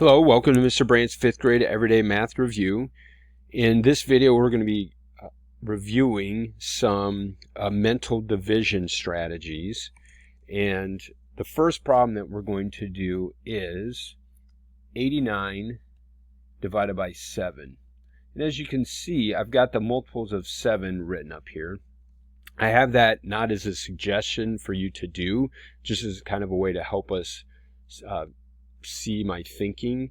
Hello, welcome to Mr. Brandt's 5th grade everyday math review. In this video we're going to be reviewing some mental division strategies, and the first problem that we're going to do is 89 divided by 7. And as you can see, I've got the multiples of 7 written up here. I have that not as a suggestion for you to do, just as kind of a way to help us see my thinking.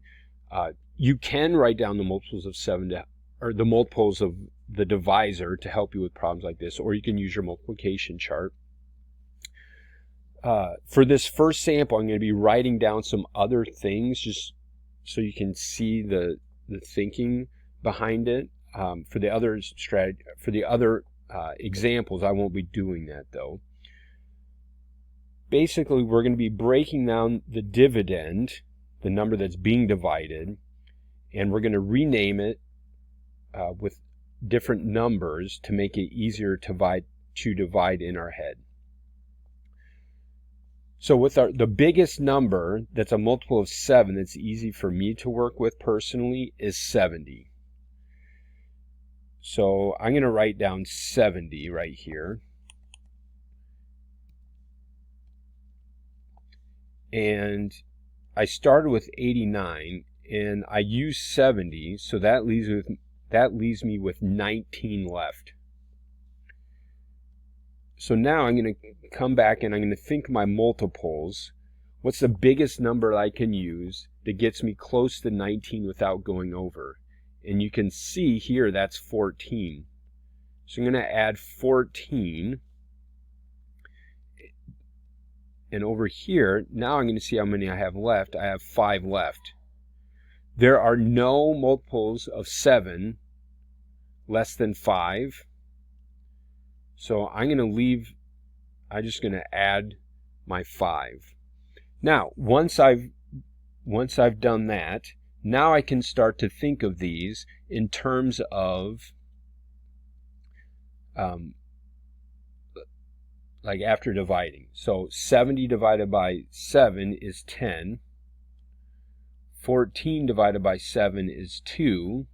You can write down the multiples of 7 or the multiples of the divisor to help you with problems like this, or you can use your multiplication chart. For this first sample, I'm going to be writing down some other things just so you can see the thinking behind it. For the other examples, I won't be doing that though. Basically, we're going to be breaking down the dividend, the number that's being divided, and we're going to rename it with different numbers to make it easier to divide in our head. So with the biggest number that's a multiple of 7 that's easy for me to work with personally is 70. So I'm going to write down 70 right here. And I started with 89 and I used 70, so that leaves me with 19 left. So now I'm going to come back and I'm going to think my multiples. What's the biggest number I can use that gets me close to 19 without going over? And you can see here that's 14. So I'm going to add 14. And over here, now I'm going to see how many I have left. I have 5 left. There are no multiples of 7 less than 5. So I'm just going to add my 5. Now, once I've done that, now I can start to think of these in terms of like after dividing. So 70 divided by 7 is 10. 14 divided by 7 is 2.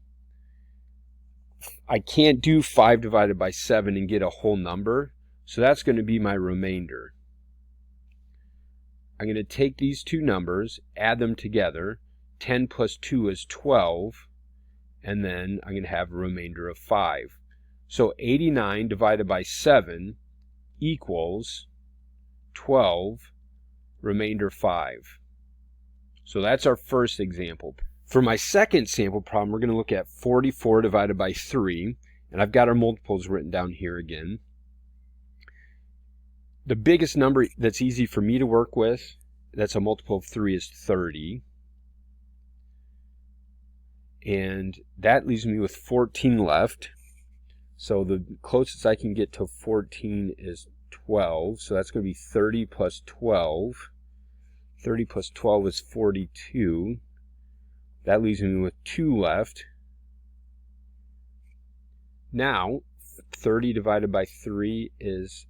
I can't do 5 divided by 7 and get a whole number, so that's going to be my remainder. I'm going to take these two numbers, add them together. 10 plus 2 is 12, and then I'm going to have a remainder of 5. So 89 divided by 7 equals 12, remainder 5. So that's our first example. For my second sample problem, we're going to look at 44 divided by 3, and I've got our multiples written down here again. The biggest number that's easy for me to work with, that's a multiple of 3, is 30. And that leaves me with 14 left. So the closest I can get to 14 is 12. So that's going to be 30 plus 12. 30 plus 12 is 42. That leaves me with 2 left. Now, 30 divided by 3 is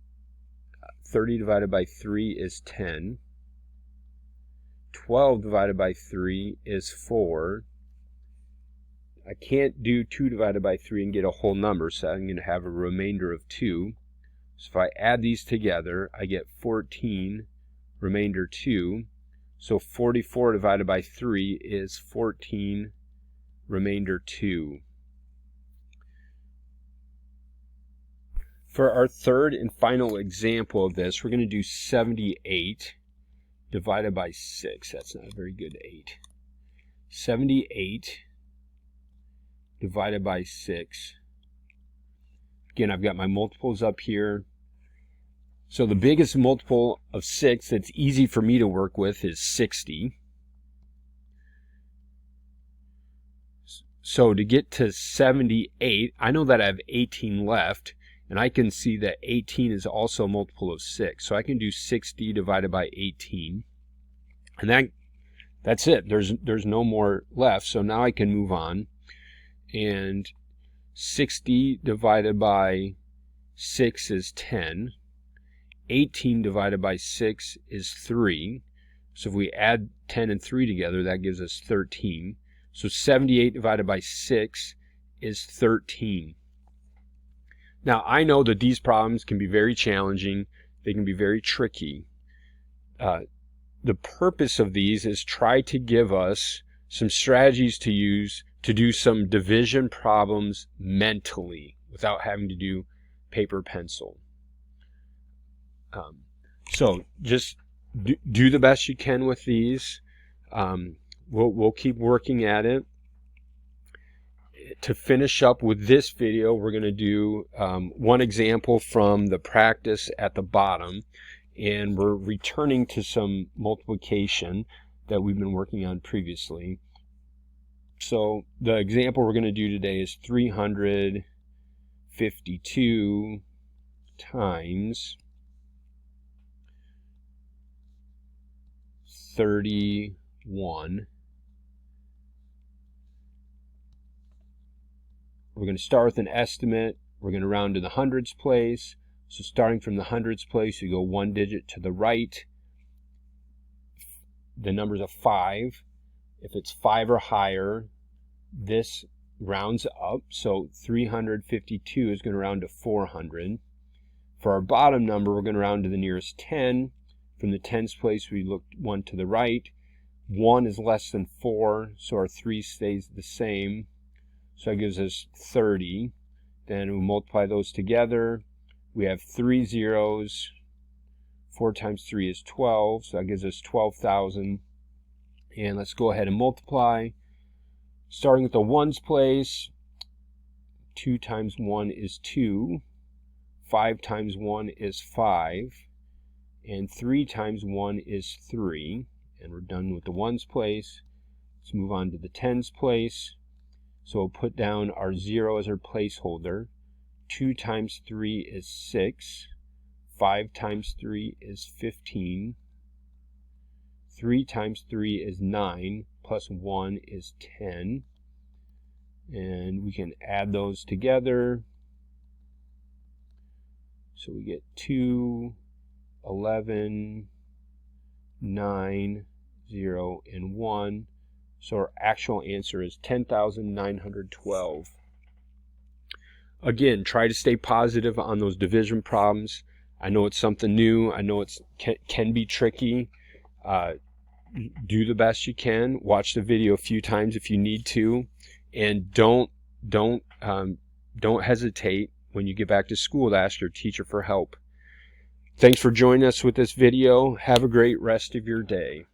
10. 12 divided by 3 is 4. I can't do 2 divided by 3 and get a whole number, so I'm going to have a remainder of 2. So if I add these together, I get 14, remainder 2. So 44 divided by 3 is 14, remainder 2. For our third and final example of this, we're going to do 78 divided by 6. That's not a very good 8. 78 divided by 6. Again, I've got my multiples up here. So the biggest multiple of 6 that's easy for me to work with is 60. So to get to 78, I know that I have 18 left, and I can see that 18 is also a multiple of 6. So I can do 60 divided by 18. And that's it. There's no more left. So now I can move on. And 60 divided by 6 is 10. 18 divided by 6 is 3. So if we add 10 and 3 together, that gives us 13. So 78 divided by 6 is 13. Now, I know that these problems can be very challenging. They can be very tricky. The purpose of these is try to give us some strategies to use to do some division problems mentally without having to do paper pencil. So just do the best you can with these. We'll keep working at it. To finish up with this video, we're going to do one example from the practice at the bottom, and we're returning to some multiplication that we've been working on previously. So the example we're going to do today is 352 times 31. We're going to start with an estimate. We're going to round to the hundreds place. So starting from the hundreds place, you go one digit to the right. The number's a 5. If it's 5 or higher, this rounds up. So 352 is going to round to 400. For our bottom number, we're going to round to the nearest 10. From the tens place, we look one to the right. 1 is less than 4, so our 3 stays the same. So that gives us 30. Then we multiply those together. We have 3 zeros. 4 times 3 is 12, so that gives us 12,000. And let's go ahead and multiply. Starting with the ones place, 2 times 1 is 2. 5 times 1 is 5. And 3 times 1 is 3. And we're done with the ones place. Let's move on to the tens place. So we'll put down our 0 as our placeholder. 2 times 3 is 6. 5 times 3 is 15. 3 times 3 is 9. Plus 1 is 10. And we can add those together. So we get 2, 11, 9, 0, and 1. So our actual answer is 10,912. Again, try to stay positive on those division problems. I know it's something new. I know it can be tricky. Do the best you can. Watch the video a few times if you need to, and don't hesitate when you get back to school to ask your teacher for help. Thanks for joining us with this video. Have a great rest of your day.